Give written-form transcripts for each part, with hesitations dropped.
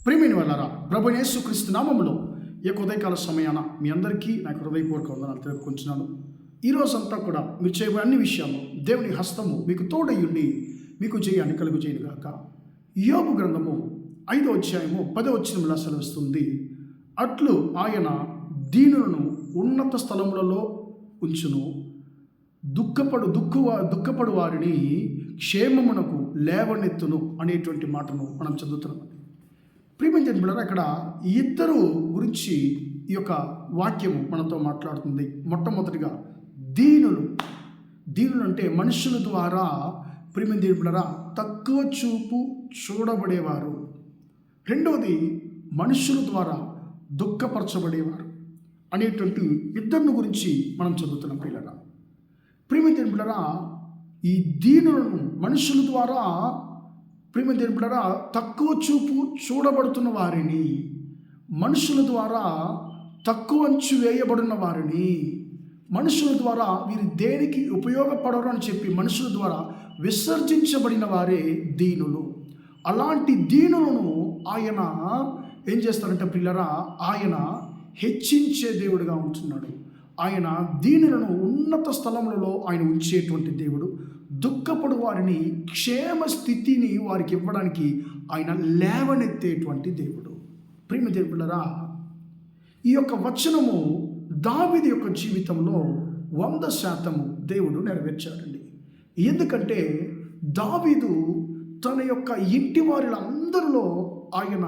ప్రియమైన వాళ్ళారా, ప్రభువైన యేసుక్రీస్తు నామములో ఈ యొక్క ఉదయకాల సమయాన మీ అందరికీ నాకు హృదయపూర్వక వందనాలు తెలుపుకుంటున్నాను. ఈ రోజంతా కూడా మీరు చేయబోయే అన్ని విషయాల్లో దేవుని హస్తము మీకు తోడయ్యుండి మీకు జయాన్ని కలుగు చేయనుగాక. యోబు గ్రంథము 5వ అధ్యాయము 10వ వచనములో సెలవిస్తుంది, అట్లు ఆయన దీనులను ఉన్నత స్థలములలో ఉంచును, దుఃఖపడు వారిని క్షేమమునకు లేవనెత్తును అనేటువంటి మాటను మనం చదువుతున్నాం. ప్రియమైన బిడ్డలారా, ఇక్కడ ఇద్దరు గురించి ఈ యొక్క వాక్యము మనతో మాట్లాడుతుంది. మొట్టమొదటిగా దీనులు అంటే మనుషుల ద్వారా ప్రియమైన బిడ్డలారా తక్కువ చూపు చూడబడేవారు. రెండవది మనుషుల ద్వారా దుఃఖపరచబడేవారు అనేటువంటి ఇద్దరిని గురించి మనం చదువుతున్నాం. ప్రియమైన బిడ్డలారా, ఈ దీనులను మనుషుల ద్వారా ప్రియమైన బిడ్డలారా తక్కువ చూపు చూడబడుతున్న వారిని, మనుషుల ద్వారా తక్కువ అంచు వేయబడిన వారిని, మనుషుల ద్వారా వీరు దేనికి ఉపయోగపడరు అని చెప్పి మనుషుల ద్వారా విసర్జించబడిన వారే దీనులు. అలాంటి దీనులను ఆయన ఏం చేస్తారంటే పిల్లరా, ఆయన హెచ్చించే దేవుడిగా ఉంటున్నాడు. ఆయన దీనులను ఉన్నత స్థలములలో ఆయన ఉంచేటువంటి దేవుడు. దుఃఖపడు వారిని క్షేమ స్థితిని వారికి ఇవ్వడానికి ఆయన లేవనెత్తేటువంటి దేవుడు. ప్రియమైన దేవులారా, ఈ యొక్క వచనము దావీదు యొక్క జీవితంలో 100% దేవుడు నెరవేర్చాడండి. ఎందుకంటే దావీదు తన యొక్క ఇంటి వారిలందరిలో ఆయన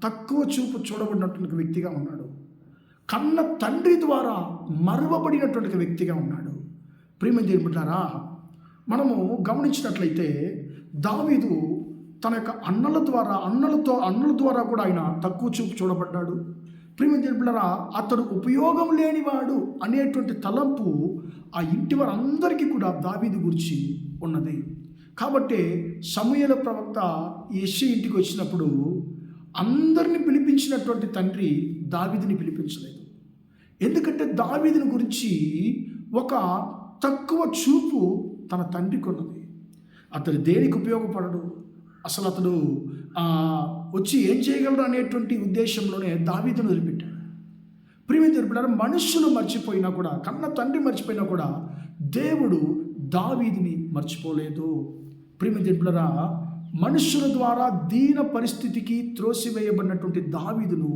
తక్కువ చూపు చూడబడినటువంటి వ్యక్తిగా ఉన్నాడు. కన్న తండ్రి ద్వారా మరువబడినటువంటి వ్యక్తిగా ఉన్నాడు. ప్రియమైన దేవులారా, మనము గమనించినట్లయితే దావీదు తన యొక్క అన్నల ద్వారా కూడా ఆయన తక్కువ చూపు చూడబడ్డాడు. ప్రియమైన దేవులారా, అతడు ఉపయోగం లేనివాడు అనేటువంటి తలంపు ఆ ఇంటి వారందరికీ కూడా దావీదు గురించి ఉన్నది. కాబట్టి సమూయేలు ప్రవక్త యెష్షయి ఇంటికి వచ్చినప్పుడు అందరిని పిలిపించినటువంటి తండ్రి దావీదుని పిలిపించలేదు. ఎందుకంటే దావీదుని గురించి ఒక తక్కువ చూపు తన తండ్రికి ఉన్నది. అతడు దేనికి ఉపయోగపడడు, అసలు అతడు వచ్చి ఏం చేయగలడు అనేటువంటి ఉద్దేశంలోనే దావీదును వదిలిపెట్టాడు. ప్రియమైన దేవులారా, మనుషులు మర్చిపోయినా కూడా, కన్న తండ్రి మర్చిపోయినా కూడా దేవుడు దావీదుని మర్చిపోలేదు. ప్రియమైన దేవులారా, మనుషుల ద్వారా దీన పరిస్థితికి త్రోసివేయబడినటువంటి దావీదును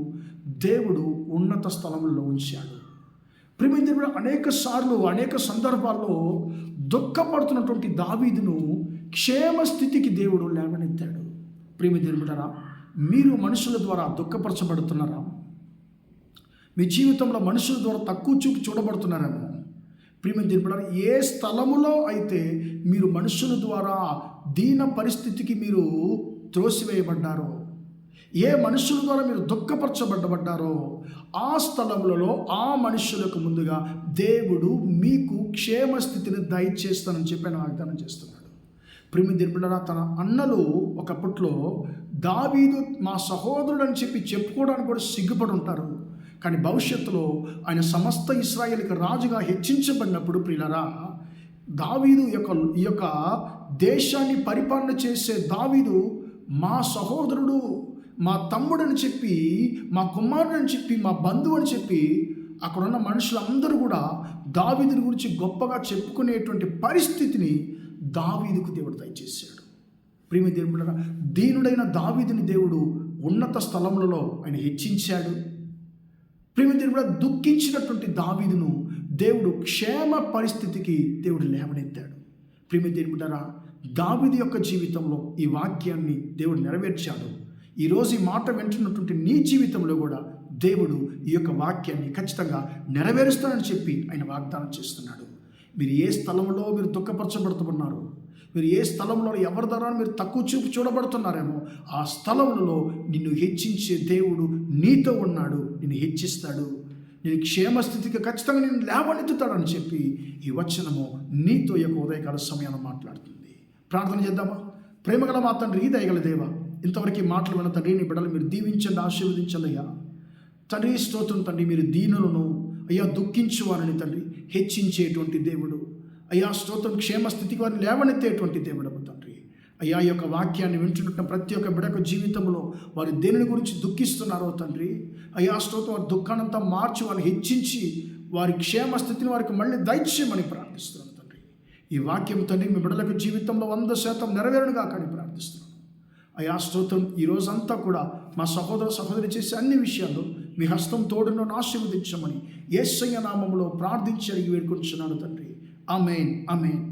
దేవుడు ఉన్నత స్థలంలో ఉంచాడు. ప్రియమైన దేవులారా, అనేక సందర్భాల్లో దుఃఖపడుతున్నటువంటి దావీదును క్షేమ స్థితికి దేవుడు లేవనెత్తాడు. ప్రియమైన దేవులారా, మీరు మనుషుల ద్వారా దుఃఖపరచబడుతున్నారా? మీ జీవితంలో మనుషుల ద్వారా తక్కువ చూపు చూడబడుతున్నారేమో. ప్రియమైన దేవులారా, ఏ స్థలములో అయితే మీరు మనుషుల ద్వారా దీన పరిస్థితికి మీరు త్రోసివేయబడ్డారో, ఏ మనుషుల ద్వారా మీరు దుఃఖపరచబడ్డారో ఆ స్థలములలో ఆ మనుషులకు ముందుగా దేవుడు మీకు క్షేమ స్థితిని దయచేస్తానని చెప్పి ఆయన వాగ్దానం చేస్తున్నాడు. ప్రియమైన దేవులారా, తన అన్నలు ఒకప్పట్లో దావీదు మా సహోదరుడు అని చెప్పి చెప్పుకోవడానికి కూడా సిగ్గుపడి ఉంటారు. కానీ భవిష్యత్తులో ఆయన సమస్త ఇశ్రాయేలుకి రాజుగా హెచ్చించబడినప్పుడు ప్రియులారా, దావీదు ఈ యొక్క దేశాన్ని పరిపాలన చేసే దావీదు మా సహోదరుడు, మా తమ్ముడని చెప్పి, మా కుమారుడు అని చెప్పి, మా బంధువు అని చెప్పి అక్కడున్న మనుషులందరూ కూడా దావీదుని గురించి గొప్పగా చెప్పుకునేటువంటి పరిస్థితిని దావీదుకు దేవుడు దయచేశాడు. ప్రియమైన దేవులారా, దీనుడైన దావీదుని దేవుడు ఉన్నత స్థలములలో ఆయన హెచ్చించాడు. ప్రియమైన దేవులారా, దుఃఖించినటువంటి దావీదును దేవుడు క్షేమ పరిస్థితికి దేవుడు లేవనెత్తాడు. ప్రియమైన దేవులారా, దావీదు యొక్క జీవితంలో ఈ వాక్యాన్ని దేవుడు నెరవేర్చాడు. ఈరోజు ఈ మాట వింటున్నటువంటి నీ జీవితంలో కూడా దేవుడు ఈ యొక్క వాక్యాన్ని ఖచ్చితంగా నెరవేరుస్తానని చెప్పి ఆయన వాగ్దానం చేస్తున్నాడు. మీరు ఏ స్థలంలో మీరు దుఃఖపరచబడుతున్నారు, మీరు ఏ స్థలంలో ఎవరి ద్వారా మీరు తక్కువ చూపు చూడబడుతున్నారేమో ఆ స్థలంలో నిన్ను హెచ్చించే దేవుడు నీతో ఉన్నాడు. నిన్ను హెచ్చిస్తాడు, నేను క్షేమస్థితికి ఖచ్చితంగా నేను లేవనెత్తుతాడని చెప్పి ఈ వచనము నీతో యొక్క ఉదయకాల సమయాన్ని మాట్లాడుతుంది. ప్రార్థన చేద్దామా? ప్రేమగల మా తండ్రి, దయగల దేవా, ఇంతవరకు ఈ మాటలు విన్న తండ్రి, నీ బిడ్డలు మీరు దీవించండి, ఆశీర్వదించండి అయ్యా. తండ్రి స్తోత్రం తండ్రి, మీరు దీనులను అయ్యా దుఃఖించువారని తండ్రి హెచ్చించేటువంటి దేవుడు అయ్యా. స్తోత్రం, క్షేమస్థితికి వారిని లేవనెత్తేటువంటి దేవుడు తండ్రి. అయ్యా, ఈ యొక్క వాక్యాన్ని వింటున్న ప్రతి ఒక్క బిడ్డకు జీవితంలో వారు దేనిని గురించి దుఃఖిస్తున్నారో తండ్రి, అయ్యా స్తోత్రం, వారి దుఃఖానంతా మార్చి వారిని హెచ్చించి వారి క్షేమ స్థితిని వారికి మళ్ళీ దయచేయమని ప్రార్థిస్తున్నాను తండ్రి. ఈ వాక్యం తండ్రి మీ బిడ్డలకు జీవితంలో 100% నెరవేరునుగా కానీ ప్రార్థిస్తున్నాను. అయ్యా స్తోత్రం, ఈ రోజంతా కూడా మా సహోదరి చేసే అన్ని విషయాల్లో మీ హస్తం తోడును ఆశీర్వదించమని యేసయ్య నామములో ప్రార్థించి అడిగి వేడుకొంచున్నాను తండ్రి. ఆమేన్, ఆమేన్.